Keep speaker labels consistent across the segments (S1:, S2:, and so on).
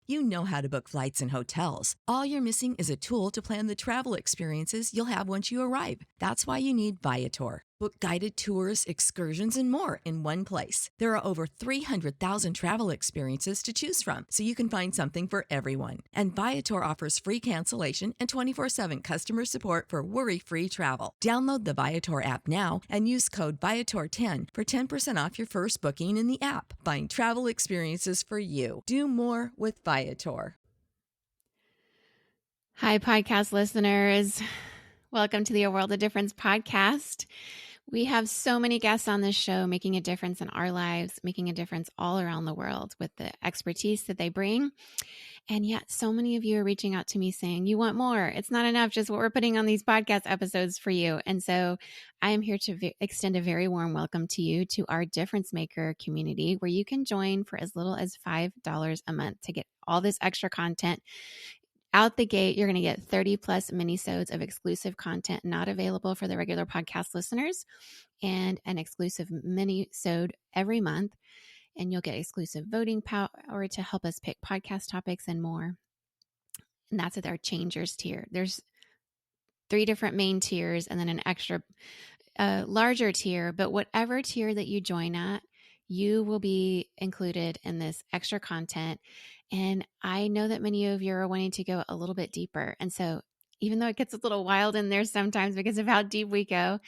S1: You know how to book flights and hotels. All you're missing is a tool to plan the travel experiences you'll have once you arrive. That's why you need Viator. Book guided tours, excursions, and more in one place. There are over 300,000 travel experiences to choose from, so you can find something for everyone. And Viator offers free cancellation and 24/7 customer support for worry-free travel. Download the Viator app now and use code Viator10 for 10% off your first booking in the app. Find travel experiences for you. Do more with Viator.
S2: Hi, podcast listeners. Welcome to the A World of Difference podcast. We have so many guests on this show making a difference in our lives, making a difference all around the world with the expertise that they bring. And yet so many of you are reaching out to me saying, you want more. It's not enough just what we're putting on these podcast episodes for you. And so I am here to extend a very warm welcome to you to our Difference Maker community, where you can join for as little as $5 a month to get all this extra content. Out the gate, you're going to get 30 plus minisodes of exclusive content not available for the regular podcast listeners, and an exclusive minisode every month. And you'll get exclusive voting power to help us pick podcast topics and more. And that's at our Changers tier. There's 3 different main tiers and then an extra larger tier. But whatever tier that you join at, you will be included in this extra content. And I know that many of you are wanting to go a little bit deeper. And so even though it gets a little wild in there sometimes because of how deep we go,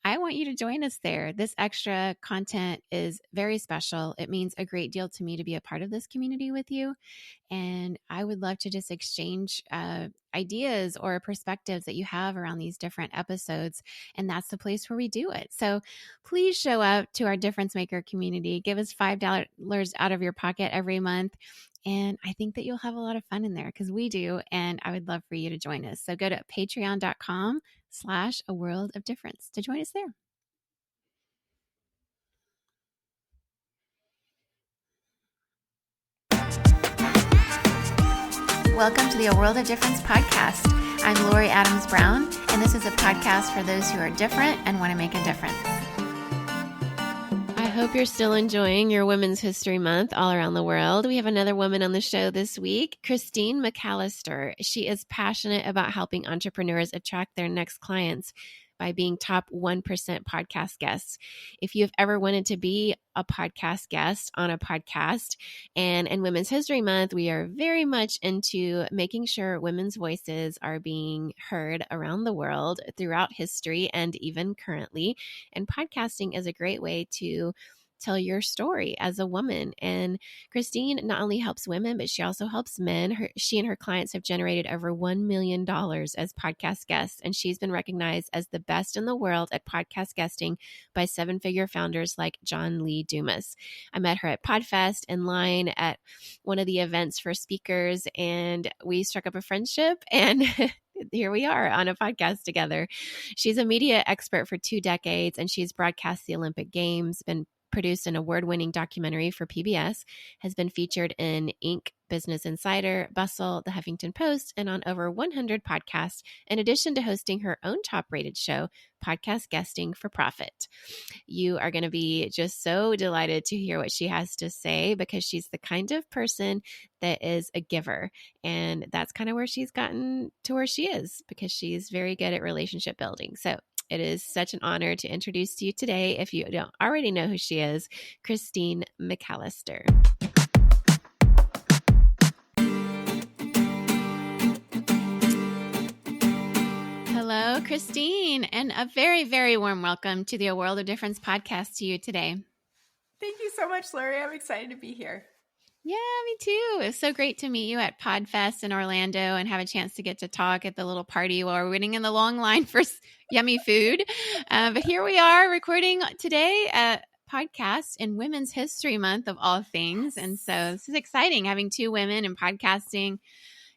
S2: I want you to join us there. This extra content is very special. It means a great deal to me to be a part of this community with you. And I would love to just exchange ideas or perspectives that you have around these different episodes. And that's the place where we do it. So please show up to our Difference Maker community. Give us $5 out of your pocket every month. And I think that you'll have a lot of fun in there, because we do. And I would love for you to join us. So go to patreon.com/A World of Difference to join us there. Welcome to the A World of Difference podcast. I'm Lori Adams Brown, and this is a podcast for those who are different and want to make a difference. I hope you're still enjoying your Women's History Month all around the world. We have another woman on the show this week, Christine McAlister. She is passionate about helping entrepreneurs attract their next clients by being top 1% podcast guests. If you've ever wanted to be a podcast guest on a podcast, and in Women's History Month, we are very much into making sure women's voices are being heard around the world throughout history and even currently. And podcasting is a great way to tell your story as a woman. And Christine not only helps women, but she also helps men. She and her clients have generated over $1 million as podcast guests, and she's been recognized as the best in the world at podcast guesting by 7-figure founders like John Lee Dumas. I met her at PodFest in line at one of the events for speakers, and we struck up a friendship, and here we are on a podcast together. She's a media expert for 2 decades, and she's broadcast the Olympic Games, been produced an award-winning documentary for PBS, has been featured in Inc., Business Insider, Bustle, the Huffington Post, and on over 100 podcasts, in addition to hosting her own top-rated show, Podcast Guesting for Profit. You are going to be just so delighted to hear what she has to say, because she's the kind of person that is a giver. And that's kind of where she's gotten to where she is, because she's very good at relationship building. So it is such an honor to introduce to you today, if you don't already know who she is, Christine McAlister. Hello, Christine, and a very, very warm welcome to the A World of Difference podcast to you today.
S3: Thank you so much, Lori. I'm excited to be here.
S2: Yeah, me too. It was so great to meet you at PodFest in Orlando and have a chance to get to talk at the little party while we're waiting in the long line for yummy food. But here we are recording today a podcast in Women's History Month of all things. And so this is exciting, having 2 women in podcasting.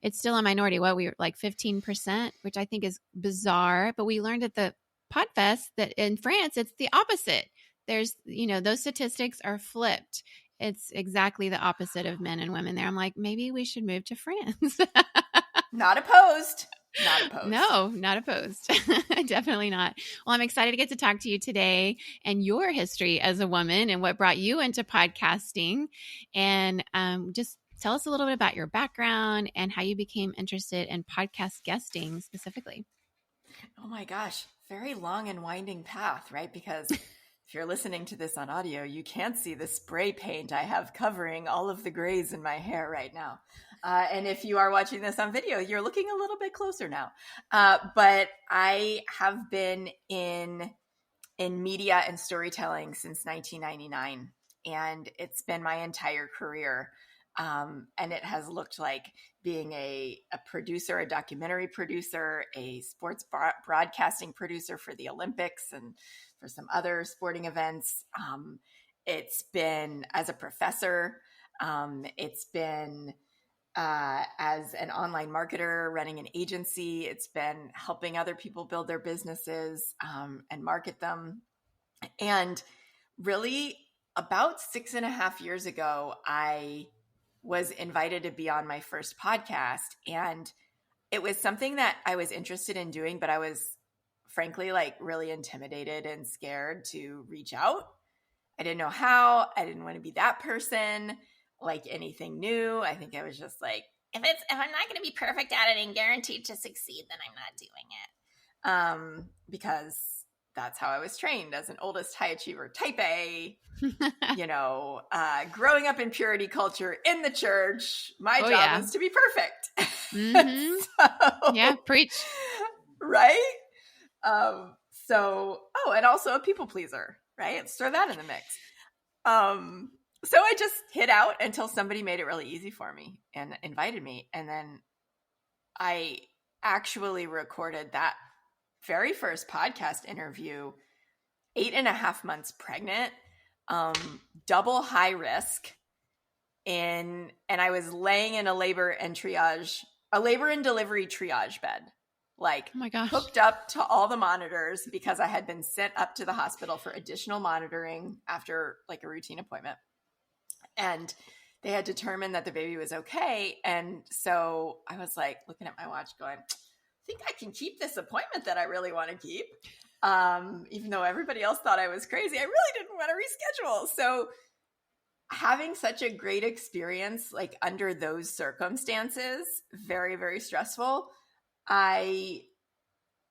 S2: It's still a minority. We were like 15%, which I think is bizarre. But we learned at the PodFest that in France, it's the opposite. There's, those statistics are flipped. It's exactly the opposite of men and women there. I'm like, maybe we should move to France.
S3: Not opposed. Not opposed.
S2: No, not opposed. Definitely not. Well, I'm excited to get to talk to you today and your history as a woman and what brought you into podcasting. And just Tell us a little bit about your background and how you became interested in podcast guesting specifically.
S3: Oh my gosh, very long and winding path, right? Because if you're listening to this on audio, you can't see the spray paint I have covering all of the grays in my hair right now. And if you are watching this on video, you're looking a little bit closer now. But I have been in media and storytelling since 1999, and it's been my entire career. And it has looked like being a producer, a documentary producer, a sports broadcasting producer for the Olympics and for some other sporting events. It's been as a professor. It's been as an online marketer running an agency. It's been helping other people build their businesses and market them. And really, about 6.5 years ago, I was invited to be on my first podcast. And it was something that I was interested in doing, but I was frankly like really intimidated and scared to reach out. I didn't know how. I didn't want to be that person, like anything new. I think I was just like, if I'm not going to be perfect at it and guaranteed to succeed, then I'm not doing it. Because that's how I was trained as an oldest high achiever, type A, growing up in purity culture in the church. My job was to be perfect.
S2: Mm-hmm. Yeah, preach.
S3: Right? And also a people pleaser, right? Let's throw that in the mix. So I just hid out until somebody made it really easy for me and invited me. And then I actually recorded that very first podcast interview 8.5 months pregnant, double high risk. And I was laying in a labor and delivery triage bed, like
S2: oh my gosh,
S3: hooked up to all the monitors because I had been sent up to the hospital for additional monitoring after like a routine appointment. And they had determined that the baby was okay. And so I was like looking at my watch going, I think I can keep this appointment that I really want to keep. Even though everybody else thought I was crazy, I really didn't want to reschedule. So having such a great experience, like under those circumstances, very, very stressful, I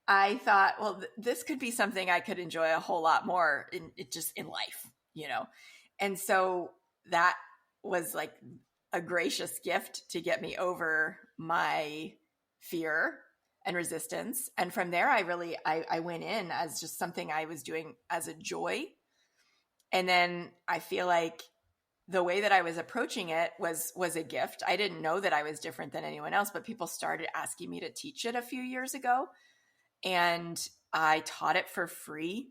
S3: thought, well, this could be something I could enjoy a whole lot more in life, And so that was like a gracious gift to get me over my fear and resistance. And from there, I went in as just something I was doing as a joy. And then I feel like the way that I was approaching it was a gift. I didn't know that I was different than anyone else, but people started asking me to teach it a few years ago. And I taught it for free,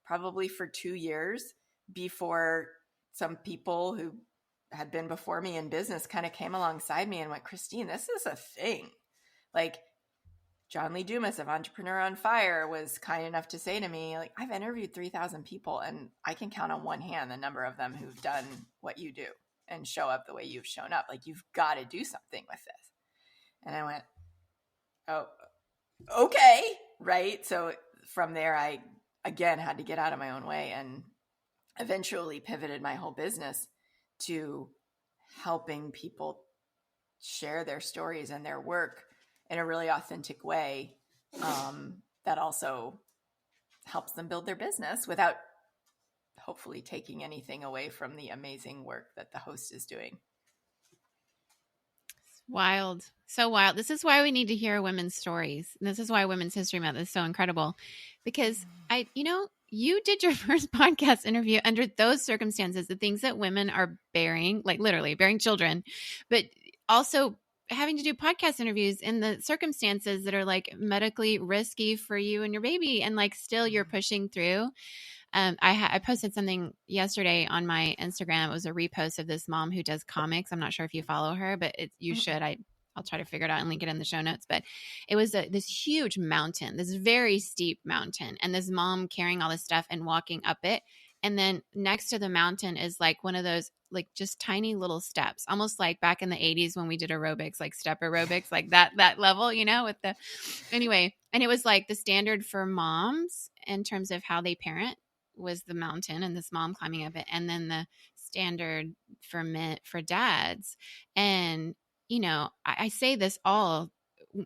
S3: probably for 2 years, before some people who had been before me in business kind of came alongside me and went, Christine, this is a thing. Like John Lee Dumas of Entrepreneur on Fire was kind enough to say to me, like, I've interviewed 3,000 people and I can count on one hand the number of them who've done what you do and show up the way you've shown up. Like, you've got to do something with this. And I went, oh, okay. Right. So from there, I again had to get out of my own way and eventually pivoted my whole business to helping people share their stories and their work in a really authentic way that also helps them build their business without hopefully taking anything away from the amazing work that the host is doing.
S2: Wild. So wild. This is why we need to hear women's stories. And this is why Women's History Month is so incredible, because you did your first podcast interview under those circumstances, the things that women are bearing, like literally bearing children, but also having to do podcast interviews in the circumstances that are like medically risky for you and your baby. And like, still you're pushing through. I posted something yesterday on my Instagram. It was a repost of this mom who does comics. I'm not sure if you follow her, but you should. I'll try to figure it out and link it in the show notes. But it was this huge mountain, this very steep mountain, and this mom carrying all this stuff and walking up it. And then next to the mountain is like one of those like just tiny little steps, almost like back in the 80s when we did aerobics, like step aerobics, like that level, anyway. And it was like the standard for moms in terms of how they parent was the mountain and this mom climbing up it. And then the standard for men, for dads. And, you know, I say this all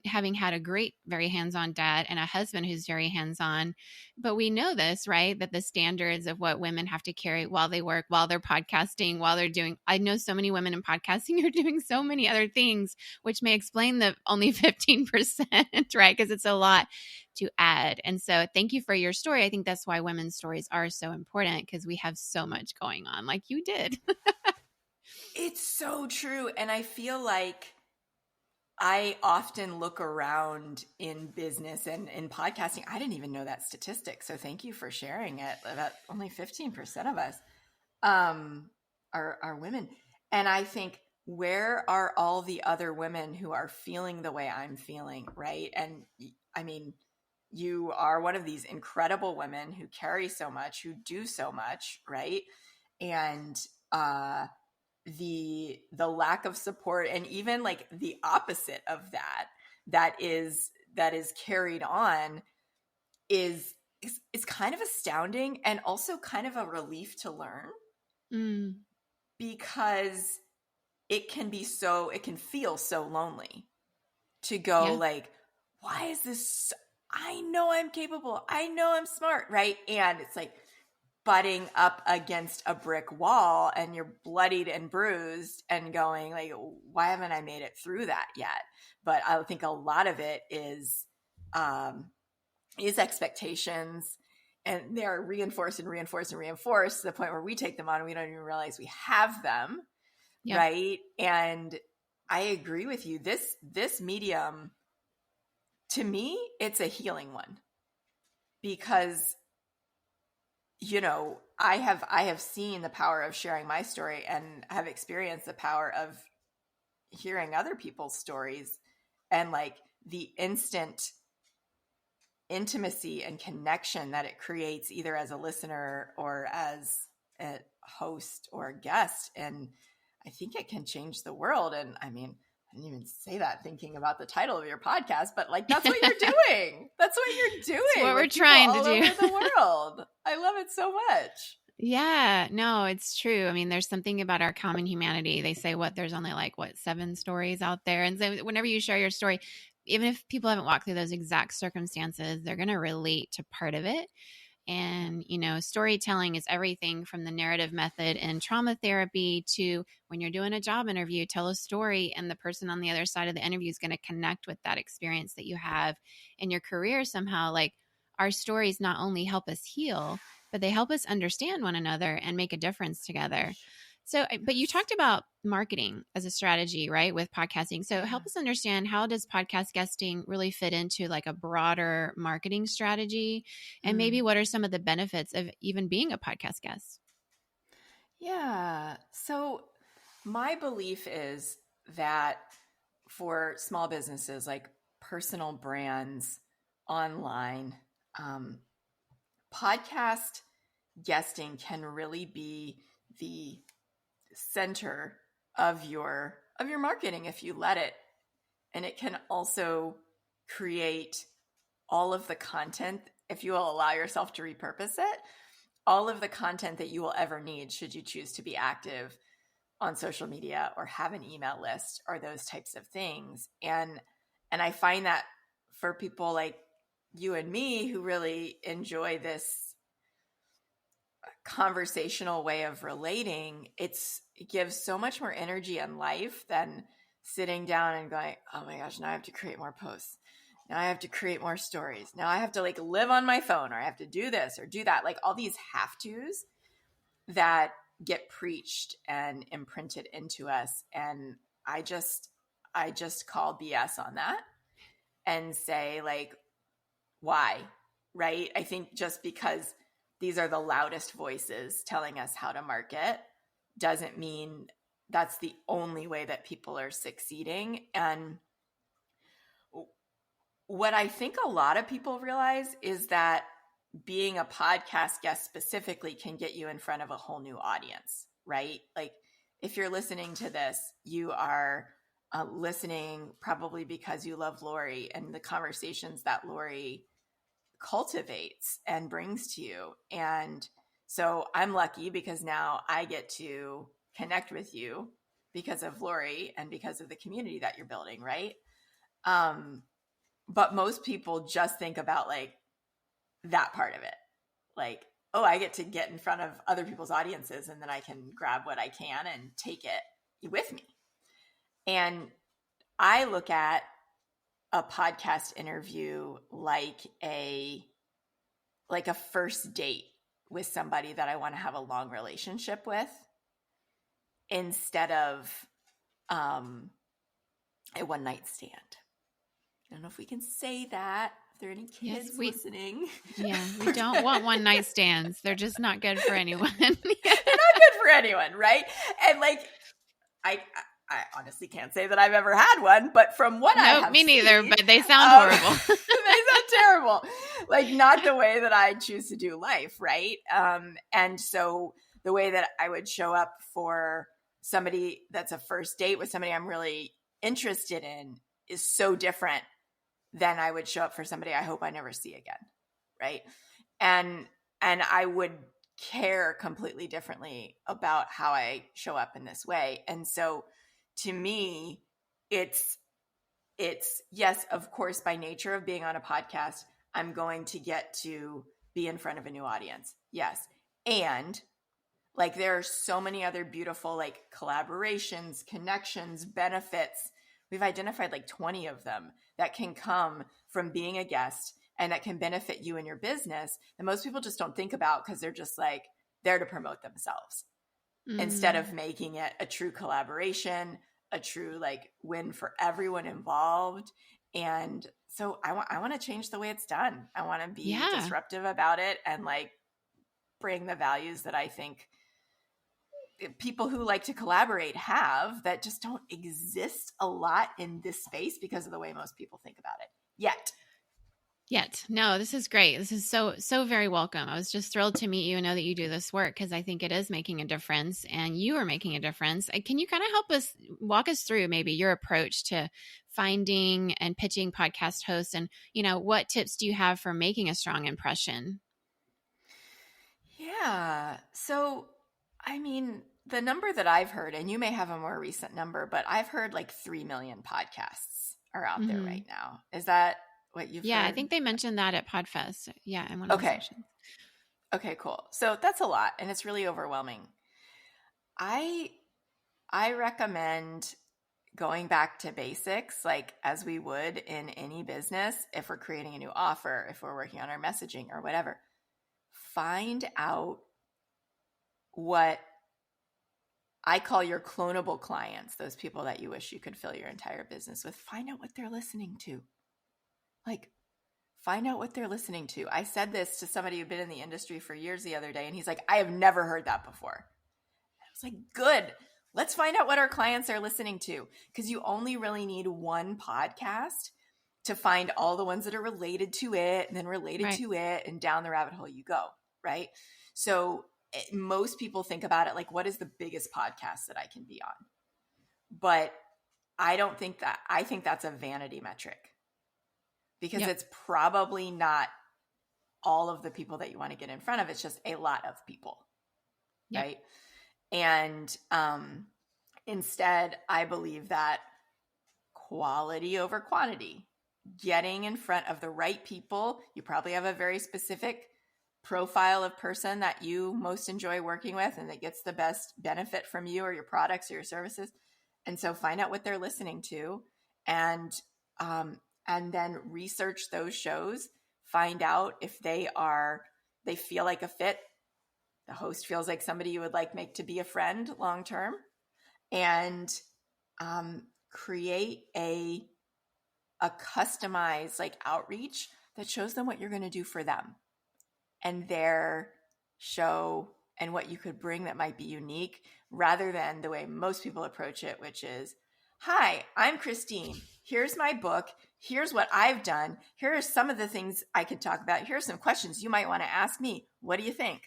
S2: having had a great, very hands-on dad and a husband who's very hands-on. But we know this, right? That the standards of what women have to carry while they work, while they're podcasting, while they're doing, I know so many women in podcasting are doing so many other things, which may explain the only 15%, right? Because it's a lot to add. And so thank you for your story. I think that's why women's stories are so important, because we have so much going on like you did.
S3: It's so true. And I feel like I often look around in business and in podcasting. I didn't even know that statistic. So thank you for sharing it. That only 15% of us are women. And I think, where are all the other women who are feeling the way I'm feeling, right? And I mean, you are one of these incredible women who carry so much, who do so much, right? And the lack of support, and even like the opposite of that is carried on, is kind of astounding, and also kind of a relief to learn, because it can feel so lonely to go, like, why is this? I know I'm capable. I know I'm smart, right? And it's like butting up against a brick wall, and you're bloodied and bruised and going, like, why haven't I made it through that yet? But I think a lot of it is expectations, and they're reinforced and reinforced and reinforced to the point where we take them on and we don't even realize we have them. Yep. Right. And I agree with you. This medium, to me, it's a healing one, because, you know, I have seen the power of sharing my story, and have experienced the power of hearing other people's stories, and like the instant intimacy and connection that it creates, either as a listener or as a host or a guest. And I think it can change the world. And I mean, I didn't even say that thinking about the title of your podcast, but like, that's what you're doing. That's what you're doing.
S2: It's what we're trying to do
S3: all over the world. I love it so much.
S2: Yeah, no, it's true. I mean, there's something about our common humanity. They say there's only 7 stories out there. And so whenever you share your story, even if people haven't walked through those exact circumstances, they're going to relate to part of it. And, you know, storytelling is everything from the narrative method in trauma therapy to when you're doing a job interview, tell a story, and the person on the other side of the interview is going to connect with that experience that you have in your career somehow. Like, our stories not only help us heal, but they help us understand one another and make a difference together. So, but you talked about marketing as a strategy, right, with podcasting. So help us understand, how does podcast guesting really fit into like a broader marketing strategy? And maybe what are some of the benefits of even being a podcast guest?
S3: Yeah. So my belief is that for small businesses, like personal brands online, podcast guesting can really be the center of your marketing if you let it. And it can also create all of the content, if you will allow yourself to repurpose it, all of the content that you will ever need should you choose to be active on social media or have an email list or those types of things. And I find that for people like you and me who really enjoy this conversational way of relating, it gives so much more energy in life than sitting down and going, oh my gosh, now I have to create more posts. Now I have to create more stories. Now I have to like live on my phone, or I have to do this or do that. Like all these have-tos that get preached and imprinted into us. And I just call BS on that and say, like, why? Right? I think just because these are the loudest voices telling us how to market doesn't mean that's the only way that people are succeeding. And what I think a lot of people realize is that being a podcast guest specifically can get you in front of a whole new audience, right? Like if you're listening to this, you are listening probably because you love Lori and the conversations that Lori cultivates and brings to you. And So I'm lucky because now I get to connect with you because of Lori and because of the community that you're building, right? But most people just think about like that part of it. Like, oh, I get to get in front of other people's audiences and then I can grab what I can and take it with me. And I look at a podcast interview like a first date with somebody that I want to have a long relationship with, instead of a one night stand. I don't know if we can say that. If there are any kids listening.
S4: Yeah, we don't want one night stands. They're just not good for anyone.
S3: They're not good for anyone, right? And like, I honestly can't say that I've ever had one, but from what I have
S4: me neither,
S3: seen,
S4: but they sound horrible.
S3: They sound terrible. Like, not the way that I choose to do life, right? And so the way that I would show up for somebody that's a first date with somebody I'm really interested in is so different than I would show up for somebody I hope I never see again, right? And I would care completely differently about how I show up in this way. And so to me, it's yes, of course, by nature of being on a podcast, I'm going to get to be in front of a new audience. Yes. And like, there are so many other beautiful like collaborations, connections, benefits. We've identified like 20 of them that can come from being a guest and that can benefit you in your business that most people just don't think about because they're just like there to promote themselves instead of making it a true collaboration, a true like win for everyone involved. And so I want to change the way it's done. I want to be disruptive about it and like bring the values that I think people who like to collaborate have that just don't exist a lot in this space because of the way most people think about it yet.
S4: No, this is great. This is so very welcome. I was just thrilled to meet you and know that you do this work because I think it is making a difference and you are making a difference. Can you kind of walk us through maybe your approach to finding and pitching podcast hosts, and what tips do you have for making a strong impression?
S3: Yeah. So, I mean, the number that I've heard, and you may have a more recent number, but I've heard like 3 million podcasts are out there right now. Is that what you've heard?
S4: I think they mentioned that at PodFest. Yeah. In one of the sessions.
S3: Okay, cool. So that's a lot and it's really overwhelming. I recommend going back to basics, like as we would in any business. If we're creating a new offer, if we're working on our messaging or whatever, find out what I call your clonable clients, those people that you wish you could fill your entire business with. Find out what they're listening to. Like, find out what they're listening to. I said this to somebody who'd been in the industry for years the other day, and he's like, I have never heard that before. And I was like, good. Let's find out what our clients are listening to, because you only really need one podcast to find all the ones that are related to it and then related to it, and down the rabbit hole you go, right? So most people think about it like, what is the biggest podcast that I can be on? But I don't think that. I think that's a vanity metric, because it's probably not all of the people that you want to get in front of. It's just a lot of people, right? And instead, I believe that quality over quantity, getting in front of the right people. You probably have a very specific profile of person that you most enjoy working with and that gets the best benefit from you or your products or your services. And so find out what they're listening to, and then research those shows. Find out if they feel like a fit. The host feels like somebody you would like make to be a friend long term, and create a customized like outreach that shows them what you're going to do for them and their show and what you could bring that might be unique, rather than the way most people approach it, which is, hi, I'm Christine. Here's my book. Here's what I've done. Here are some of the things I could talk about. Here are some questions you might want to ask me. What do you think?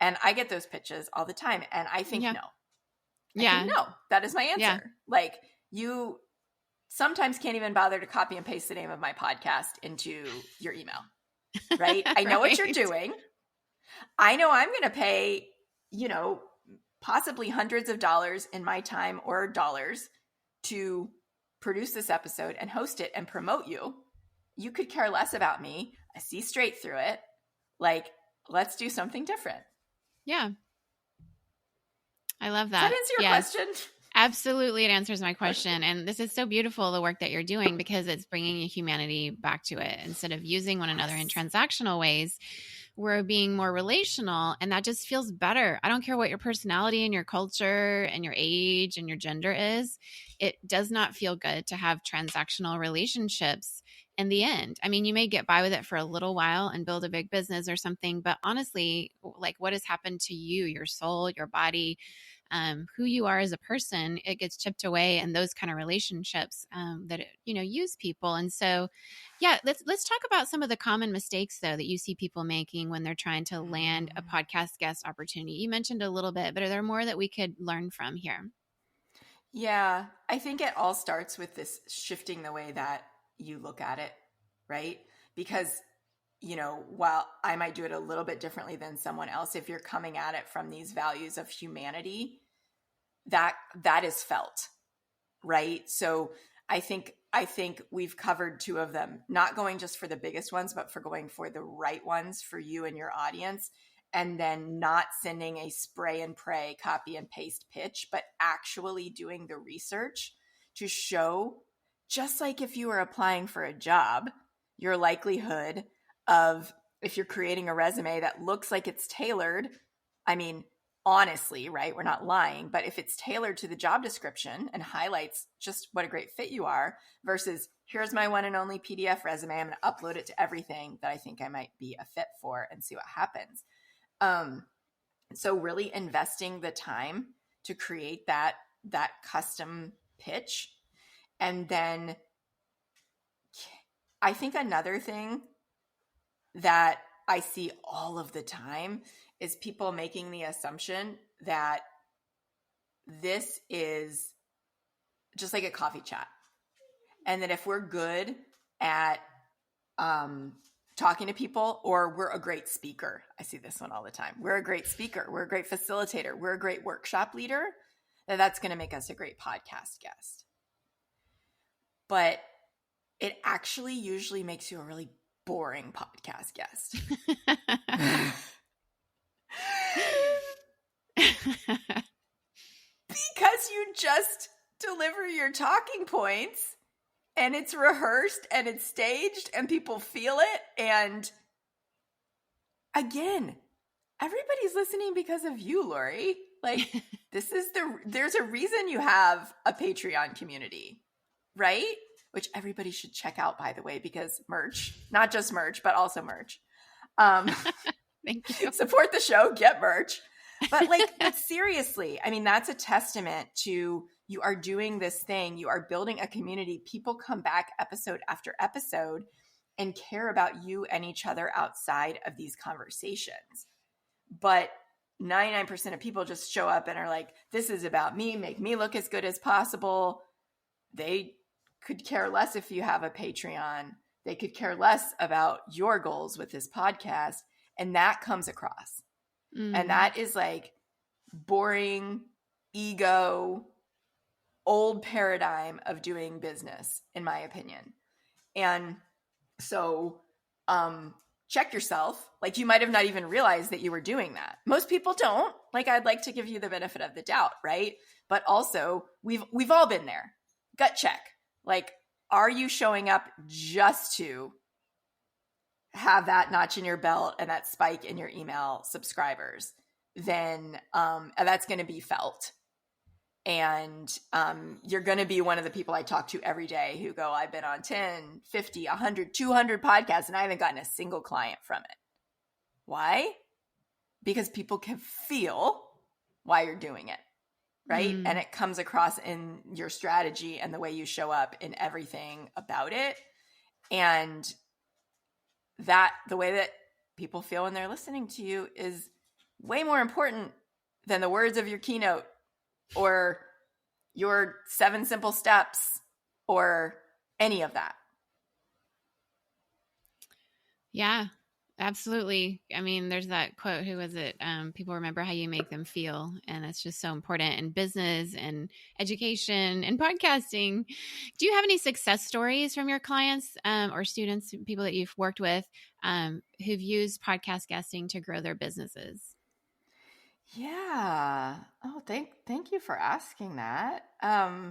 S3: And I get those pitches all the time. And I think no. I think no. That is my answer.
S4: Yeah.
S3: Like, you sometimes can't even bother to copy and paste the name of my podcast into your email, right? I know what you're doing. I know I'm going to pay, possibly hundreds of dollars in my time or dollars to produce this episode and host it and promote you. You could care less about me. I see straight through it. Like, let's do something different.
S4: Yeah. I love
S3: Does
S4: that.
S3: that answer your
S4: Yes.
S3: question?
S4: Absolutely. It answers my question. And this is so beautiful, the work that you're doing, because it's bringing humanity back to it. Instead of using one another in transactional ways, we're being more relational, and that just feels better. I don't care what your personality and your culture and your age and your gender is. It does not feel good to have transactional relationships in the end. I mean, you may get by with it for a little while and build a big business or something, but honestly, like, what has happened to you, your soul, your body, who you are as a person, it gets chipped away in those kind of relationships that use people. And so, yeah, let's talk about some of the common mistakes though that you see people making when they're trying to land a podcast guest opportunity. You mentioned a little bit, but are there more that we could learn from here?
S3: Yeah, I think it all starts with this shifting the way that you look at it, right? Because, while I might do it a little bit differently than someone else, if you're coming at it from these values of humanity, that is felt, right? So I think we've covered two of them, not going just for the biggest ones, but for going for the right ones for you and your audience. And then not sending a spray and pray, copy and paste pitch, but actually doing the research to show, just like if you were applying for a job, your likelihood of, if you're creating a resume that looks like it's tailored, I mean, honestly, right? We're not lying, but if it's tailored to the job description and highlights just what a great fit you are versus here's my one and only PDF resume, I'm going to upload it to everything that I think I might be a fit for and see what happens. So really investing the time to create that custom pitch. And then I think another thing that I see all of the time is people making the assumption that this is just like a coffee chat. And that if we're good at talking to people, or we're a great speaker. I see this one all the time. We're a great speaker. We're a great facilitator. We're a great workshop leader. That's going to make us a great podcast guest. But it actually usually makes you a really boring podcast guest. Because you just deliver your talking points and it's rehearsed and it's staged and people feel it. And again, everybody's listening because of you, Lori. Like, there's a reason you have a Patreon community, right? Which everybody should check out, by the way, because merch, not just merch, but also merch.
S4: Thank you.
S3: Support the show, get merch. But seriously, I mean, that's a testament to, you are doing this thing. You are building a community. People come back episode after episode and care about you and each other outside of these conversations. But 99% of people just show up and are like, this is about me, make me look as good as possible. They could care less if you have a Patreon. They could care less about your goals with this podcast. And that comes across. Mm. And that is like boring, ego, old paradigm of doing business, in my opinion. And so check yourself. Like, you might have not even realized that you were doing that. Most people don't. Like, I'd like to give you the benefit of the doubt, right? But also, we've all been there. Gut check. Like, are you showing up just to have that notch in your belt and that spike in your email subscribers? Then that's going to be felt. And you're going to be one of the people I talk to every day who go, I've been on 10, 50, 100, 200 podcasts, and I haven't gotten a single client from it. Why? Because people can feel why you're doing it, right? And it comes across in your strategy and the way you show up in everything about it. And that the way that people feel when they're listening to you is way more important than the words of your keynote or your 7 simple steps or any of that.
S4: Yeah. Absolutely. I mean, there's that quote, who was it? People remember how you make them feel. And that's just so important in business and education and podcasting. Do you have any success stories from your clients or students, people that you've worked with who've used podcast guesting to grow their businesses?
S3: Yeah. Oh, thank you for asking that. I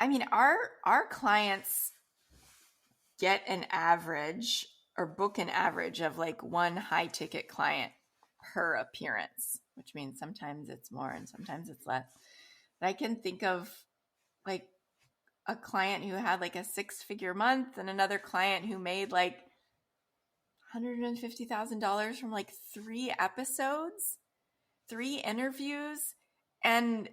S3: mean, our clients get an average or book an average of like one high ticket client per appearance, which means sometimes it's more and sometimes it's less. But I can think of like a client who had like a 6-figure month and another client who made like $150,000 from like 3 episodes, 3 interviews. And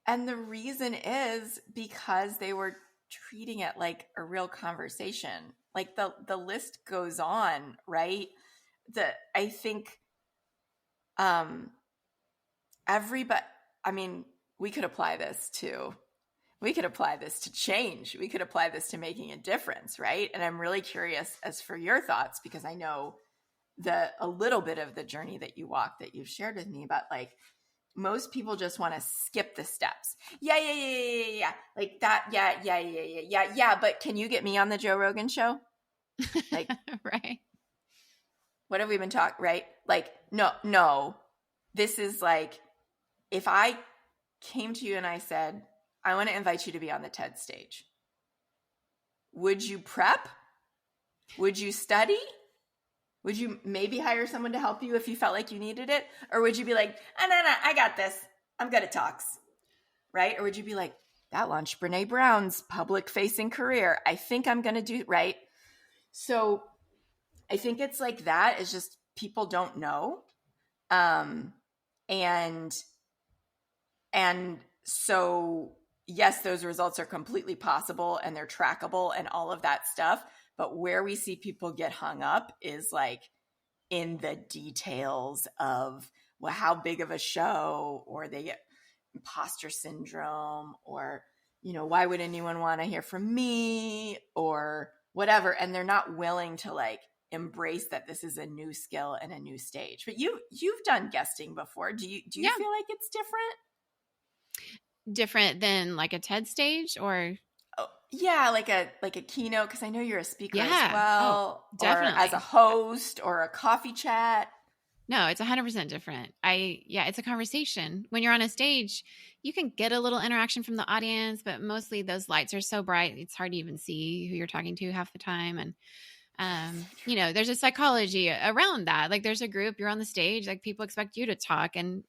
S3: the reason is because they were treating it like a real conversation. Like the list goes on, right? I think everybody, I mean, we could apply this to change. We could apply this to making a difference, right? And I'm really curious as for your thoughts, because I know a little bit of the journey that you walked that you've shared with me about, like, most people just want to skip the steps. Yeah. Like that. Yeah. But can you get me on the Joe Rogan show? Like,
S4: Right.
S3: what have we been talking, right? Like, no. This is like, if I came to you and I said, I want to invite you to be on the TED stage, would you prep? Would you study? Would you maybe hire someone to help you if you felt like you needed it? Or would you be like, no, I got this. I'm good at talks, right? Or would you be like, that launched Brene Brown's public-facing career. I think I'm going to do, right? So I think it's like that. It's just people don't know. And so, yes, those results are completely possible and they're trackable and all of that stuff. But where we see people get hung up is like in the details of, well, how big of a show, or they get imposter syndrome, or, why would anyone want to hear from me, or whatever. And they're not willing to like embrace that this is a new skill and a new stage. But you've done guesting before. Do you
S4: Yeah.
S3: feel like it's different?
S4: Different than like a TED stage, or?
S3: Oh, yeah, like a keynote, because I know you're a speaker
S4: Yeah.
S3: as well,
S4: Definitely.
S3: or as a host or a coffee chat.
S4: No, it's 100% different. It's a conversation. When you're on a stage, you can get a little interaction from the audience, but mostly those lights are so bright, it's hard to even see who you're talking to half the time. And there's a psychology around that. Like, there's a group, you're on the stage, like people expect you to talk, and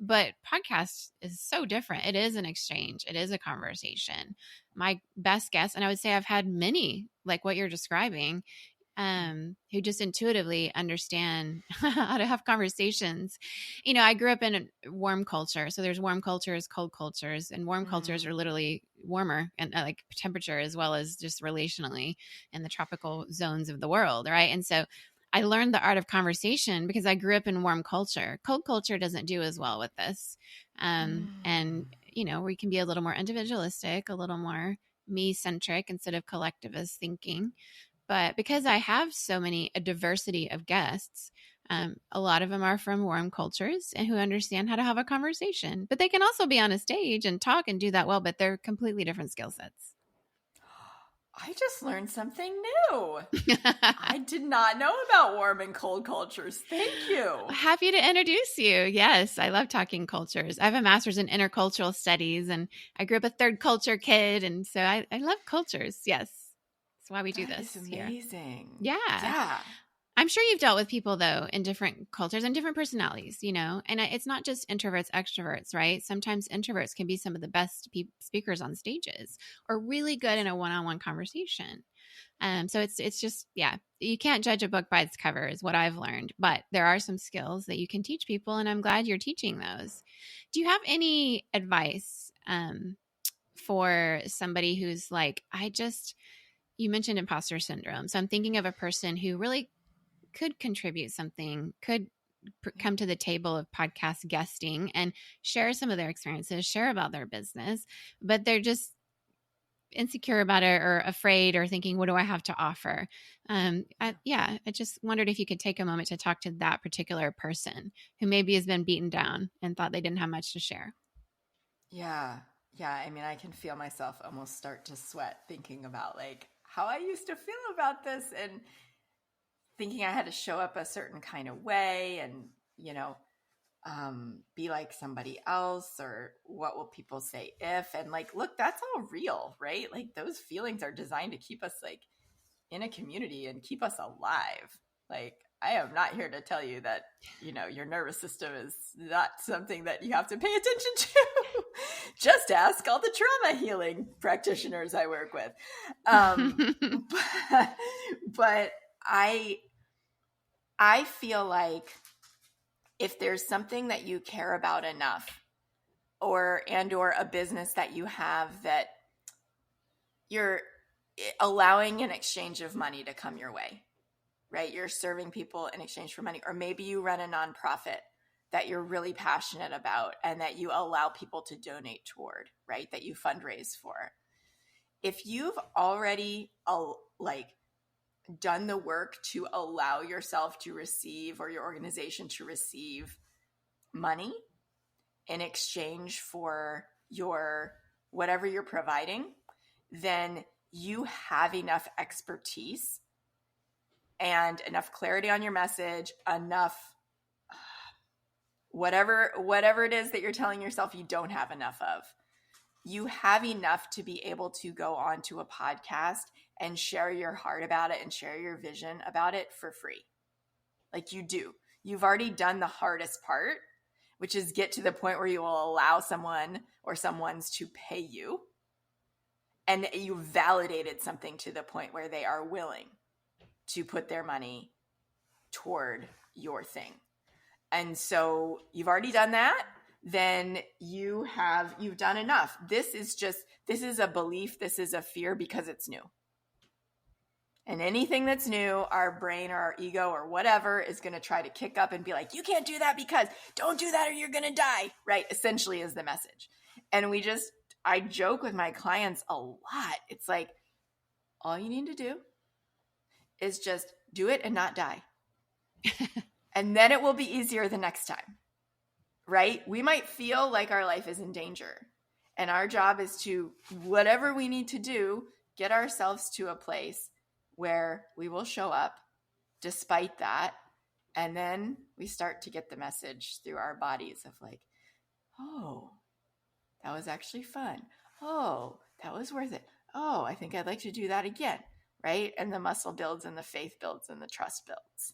S4: but podcast is so different. It is an exchange. It is a conversation. My best guess, and I would say I've had many like what you're describing, who just intuitively understand how to have conversations. I grew up in a warm culture. So there's warm cultures, cold cultures, and warm cultures are literally warmer and like temperature, as well as just relationally in the tropical zones of the world. Right. And so I learned the art of conversation because I grew up in warm culture. Cold culture doesn't do as well with this. And, we can be a little more individualistic, a little more me-centric instead of collectivist thinking. But because I have a diversity of guests, a lot of them are from warm cultures and who understand how to have a conversation. But they can also be on a stage and talk and do that well, but they're completely different skill sets.
S3: I just learned something new. I did not know about warm and cold cultures. Thank you.
S4: Happy to introduce you. Yes, I love talking cultures. I have a master's in intercultural studies, and I grew up a third culture kid. And so I love cultures. Yes. That's why we do this.
S3: That is amazing.
S4: Here. Yeah. I'm sure you've dealt with people, though, in different cultures and different personalities, and it's not just introverts, extroverts, right? Sometimes introverts can be some of the best speakers on stages, or really good in a one-on-one conversation. So it's just, you can't judge a book by its cover is what I've learned, but there are some skills that you can teach people, and I'm glad you're teaching those. Do you have any advice for somebody who's like, you mentioned imposter syndrome. So I'm thinking of a person who really could contribute something, could come to the table of podcast guesting and share some of their experiences, share about their business, but they're just insecure about it or afraid or thinking, what do I have to offer? I just wondered if you could take a moment to talk to that particular person who maybe has been beaten down and thought they didn't have much to share.
S3: Yeah. Yeah. I mean, I can feel myself almost start to sweat thinking about like how I used to feel about this and thinking I had to show up a certain kind of way and, be like somebody else, or what will people say if, and like, look, that's all real, right? Like those feelings are designed to keep us like in a community and keep us alive. Like, I am not here to tell you that, your nervous system is not something that you have to pay attention to. Just ask all the trauma healing practitioners I work with. But I feel like if there's something that you care about enough, or a business that you have that you're allowing an exchange of money to come your way, right? You're serving people in exchange for money. Or maybe you run a nonprofit that you're really passionate about and that you allow people to donate toward, right? That you fundraise for. If you've already done the work to allow yourself to receive, or your organization to receive, money in exchange for your whatever you're providing, then you have enough expertise and enough clarity on your message, enough whatever it is that you're telling yourself you don't have enough of. You have enough to be able to go onto a podcast and share your heart about it and share your vision about it for free. Like, you do. You've already done the hardest part, which is get to the point where you will allow someone or someone's to pay you. And you validated something to the point where they are willing to put their money toward your thing. And so you've already done that. Then you've done enough. This is a belief. This is a fear because it's new. And anything that's new, our brain or our ego or whatever is going to try to kick up and be like, you can't do that because don't do that or you're going to die, right? Essentially is the message. And I joke with my clients a lot. It's like, all you need to do is just do it and not die. And then it will be easier the next time, right? We might feel like our life is in danger. And our job is to, whatever we need to do, get ourselves to a place where we will show up despite that. And then we start to get the message through our bodies of like, oh, that was actually fun. Oh, that was worth it. Oh, I think I'd like to do that again, right? And the muscle builds and the faith builds and the trust builds.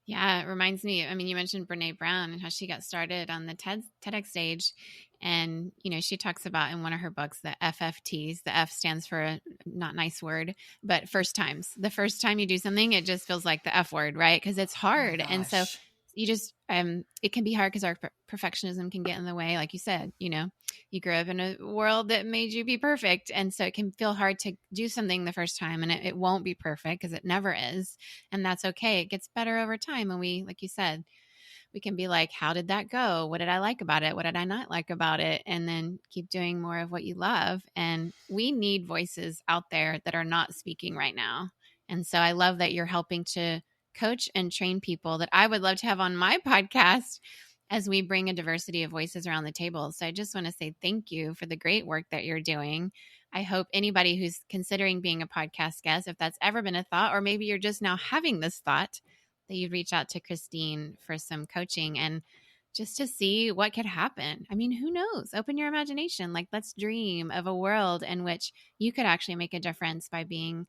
S4: Yeah, it reminds me. I mean, you mentioned Brene Brown and how she got started on the TEDx stage. And, she talks about in one of her books, the FFTs. The F stands for a not nice word, but first times. The first time you do something, it just feels like the F word, right? Because it's hard.
S3: Oh,
S4: and so you just, it can be hard because our perfectionism can get in the way. Like you said, you grew up in a world that made you be perfect. And so it can feel hard to do something the first time, and it won't be perfect because it never is. And that's okay. It gets better over time. And we, like you said, we can be like, how did that go? What did I like about it? What did I not like about it? And then keep doing more of what you love. And we need voices out there that are not speaking right now. And so I love that you're helping to coach and train people that I would love to have on my podcast as we bring a diversity of voices around the table. So I just want to say thank you for the great work that you're doing. I hope anybody who's considering being a podcast guest, if that's ever been a thought, or maybe you're just now having this thought, that you'd reach out to Christine for some coaching and just to see what could happen. I mean, who knows? Open your imagination. Like, let's dream of a world in which you could actually make a difference by being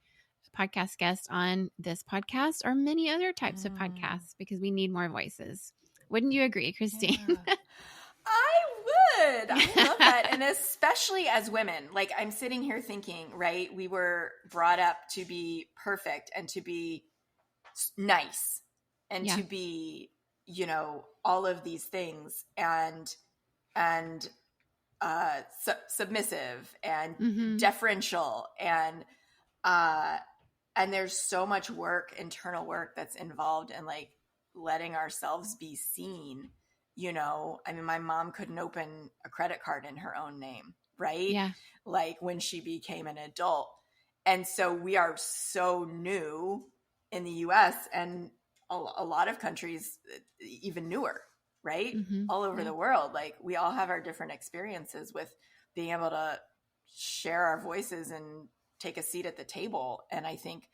S4: a podcast guest on this podcast or many other types of podcasts, because we need more voices. Wouldn't you agree, Christine?
S3: Yeah. I would. I love that. And especially as women, like, I'm sitting here thinking, right, we were brought up to be perfect and to be nice and to be, all of these things and submissive and deferential and there's so much work, internal work that's involved in like letting ourselves be seen. I mean, my mom couldn't open a credit card in her own name, right?
S4: Yeah.
S3: Like when she became an adult. And so we are so new in the US and a lot of countries even newer, right?
S4: Mm-hmm.
S3: All over
S4: Yeah.
S3: the world. Like we all have our different experiences with being able to share our voices and take a seat at the table. And I think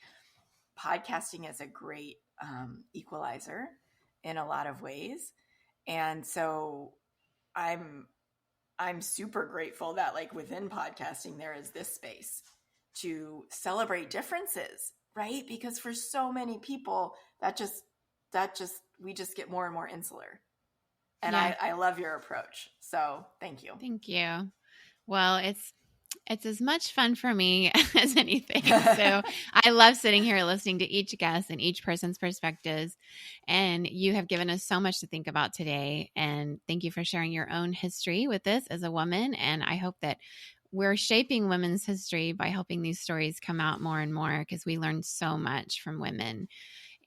S3: podcasting is a great equalizer in a lot of ways. And so I'm super grateful that like within podcasting there is this space to celebrate differences, right? Because for so many people that just we just get more and more insular. And
S4: Yeah.
S3: I love your approach. So thank you.
S4: Thank you. Well, it's as much fun for me as anything. So I love sitting here listening to each guest and each person's perspectives. And you have given us so much to think about today. And thank you for sharing your own history with this as a woman. And I hope that we're shaping women's history by helping these stories come out more and more, because we learn so much from women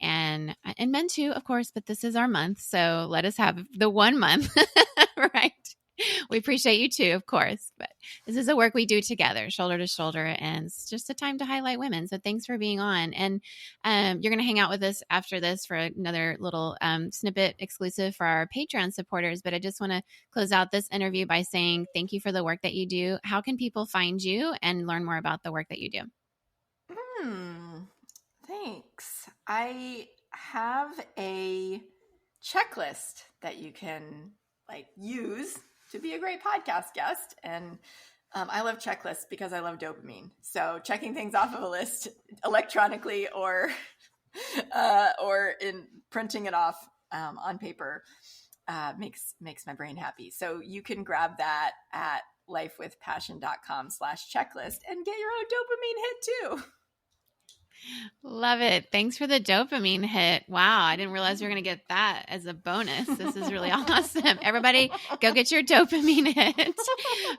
S4: and men too, of course, but this is our month. So let us have the 1 month, right? We appreciate you too, of course, but this is the work we do together, shoulder to shoulder, and it's just a time to highlight women. So thanks for being on. And you're going to hang out with us after this for another little snippet exclusive for our Patreon supporters. But I just want to close out this interview by saying thank you for the work that you do. How can people find you and learn more about the work that you do?
S3: Thanks. I have a checklist that you can like use to be a great podcast guest. And I love checklists because I love dopamine. So checking things off of a list electronically or in printing it off on paper makes my brain happy. So you can grab that at lifewithpassion.com/checklist and get your own dopamine hit too.
S4: Love it. Thanks for the dopamine hit. Wow. I didn't realize we were going to get that as a bonus. This is really awesome. Everybody go get your dopamine hit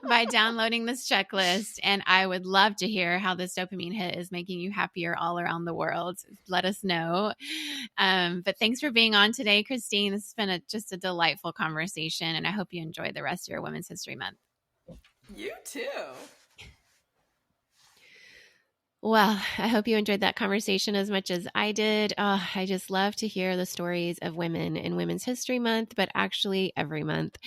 S4: by downloading this checklist. And I would love to hear how this dopamine hit is making you happier all around the world. Let us know. But thanks for being on today, Christine. This has been just a delightful conversation. And I hope you enjoy the rest of your Women's History Month.
S3: You too.
S2: Well, I hope you enjoyed that conversation as much as I did. I just love to hear the stories of women in Women's History Month, but actually every month,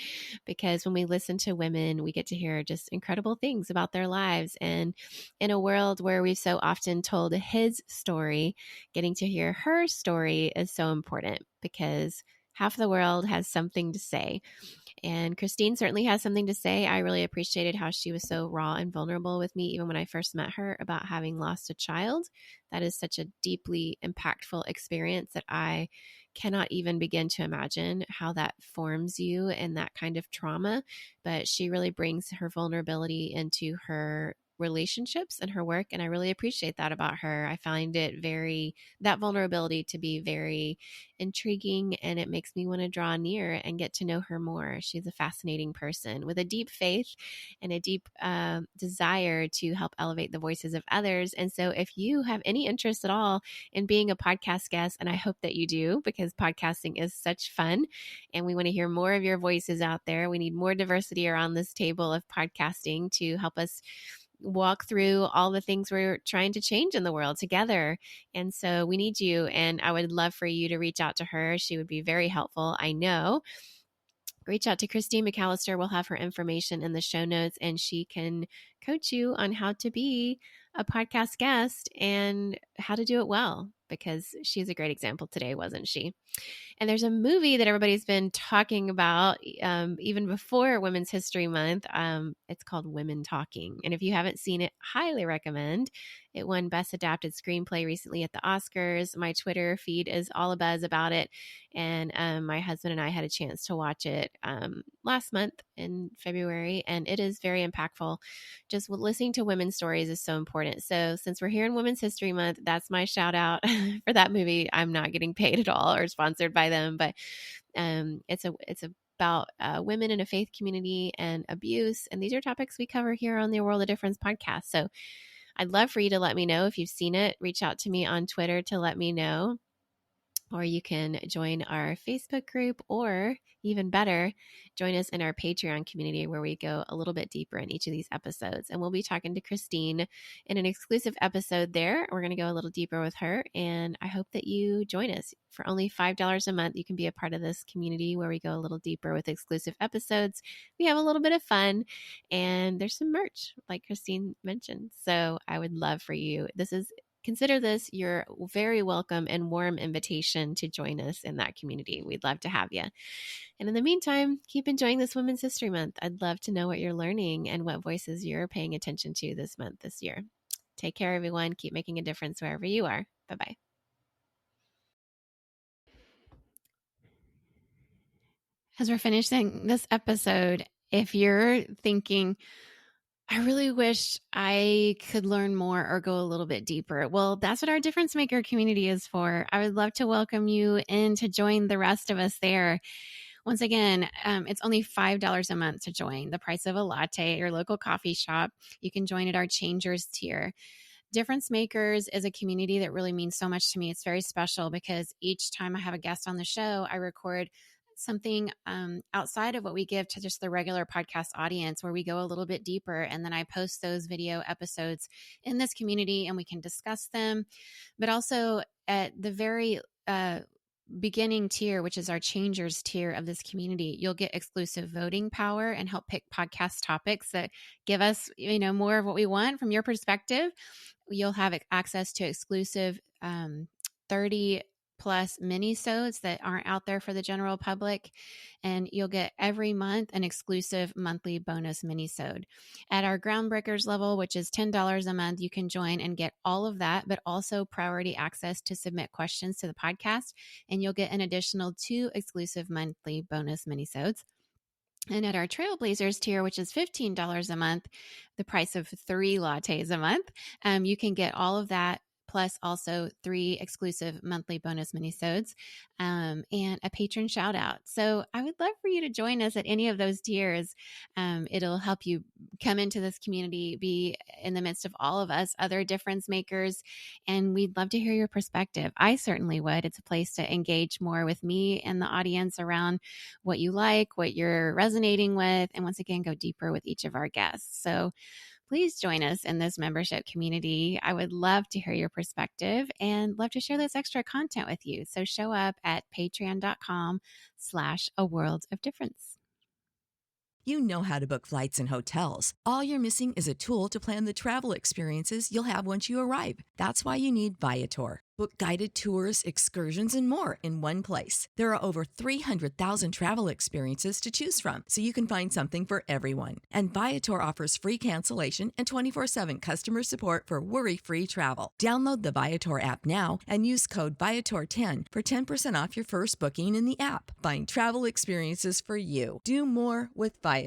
S2: because when we listen to women, we get to hear just incredible things about their lives. And in a world where we've so often told his story, getting to hear her story is so important, because half the world has something to say. And Christine certainly has something to say. I really appreciated how she was so raw and vulnerable with me, even when I first met her, about having lost a child. That is such a deeply impactful experience that I cannot even begin to imagine how that forms you and that kind of trauma. But she really brings her vulnerability into her relationships and her work. And I really appreciate that about her. I find that vulnerability to be very intriguing, and it makes me want to draw near and get to know her more. She's a fascinating person with a deep faith and a deep desire to help elevate the voices of others. And so if you have any interest at all in being a podcast guest, and I hope that you do, because podcasting is such fun and we want to hear more of your voices out there. We need more diversity around this table of podcasting to help us walk through all the things we're trying to change in the world together. And so we need you. And I would love for you to reach out to her. She would be very helpful, I know. Reach out to Christine McAlister. We'll have her information in the show notes, and she can coach you on how to be a podcast guest and how to do it well, because she's a great example today, wasn't she? And there's a movie that everybody's been talking about even before Women's History Month. It's called Women Talking. And if you haven't seen it, highly recommend. It won Best Adapted Screenplay recently at the Oscars. My Twitter feed is all abuzz about it. And my husband and I had a chance to watch it last month in February. And it is very impactful. Just listening to women's stories is so important. So since we're here in Women's History Month, that's my shout out for that movie. I'm not getting paid at all or sponsored by them, but it's about women in a faith community and abuse. And these are topics we cover here on the World of Difference podcast. So I'd love for you to let me know if you've seen it. Reach out to me on Twitter to let me know. or you can join our Facebook group, or even better, join us in our Patreon community where we go a little bit deeper in each of these episodes. And we'll be talking to Christine in an exclusive episode there. We're going to go a little deeper with her, and I hope that you join us. For only $5 a month, you can be a part of this community where we go a little deeper with exclusive episodes. We have a little bit of fun, and there's some merch, like Christine mentioned. So I would love for you. Consider this your very welcome and warm invitation to join us in that community. We'd love to have you. And in the meantime, keep enjoying this Women's History Month. I'd love to know what you're learning and what voices you're paying attention to this month, this year. Take care, everyone. Keep making a difference wherever you are. Bye-bye. As we're finishing this episode, if you're thinking, I really wish I could learn more or go a little bit deeper, well, that's what our Difference Maker community is for. I would love to welcome you in to join the rest of us there. Once again, it's only $5 a month to join, the price of a latte at your local coffee shop. You can join at our Changers tier. Difference Makers is a community that really means so much to me. It's very special because each time I have a guest on the show, I record something outside of what we give to just the regular podcast audience, where we go a little bit deeper. And then I post those video episodes in this community and we can discuss them. But also at the very beginning tier, which is our Changers tier of this community, you'll get exclusive voting power and help pick podcast topics that give us, more of what we want from your perspective. You'll have access to exclusive 30 plus mini-sodes that aren't out there for the general public. And you'll get every month an exclusive monthly bonus mini-sode. At our Groundbreakers level, which is $10 a month, you can join and get all of that, but also priority access to submit questions to the podcast. And you'll get an additional 2 exclusive monthly bonus mini-sodes. And at our Trailblazers tier, which is $15 a month, the price of 3 lattes a month, you can get all of that, plus also 3 exclusive monthly bonus minisodes, and a patron shout out. So I would love for you to join us at any of those tiers. It'll help you come into this community, be in the midst of all of us, other difference makers, and we'd love to hear your perspective. I certainly would. It's a place to engage more with me and the audience around what you like, what you're resonating with, and once again, go deeper with each of our guests. So please join us in this membership community. I would love to hear your perspective and love to share this extra content with you. So show up at patreon.com/aworldofdifference.
S1: You know how to book flights and hotels. All you're missing is a tool to plan the travel experiences you'll have once you arrive. That's why you need Viator. Book guided tours, excursions, and more in one place. There are over 300,000 travel experiences to choose from, so you can find something for everyone. And Viator offers free cancellation and 24/7 customer support for worry-free travel. Download the Viator app now and use code Viator10 for 10% off your first booking in the app. Find travel experiences for you. Do more with Viator.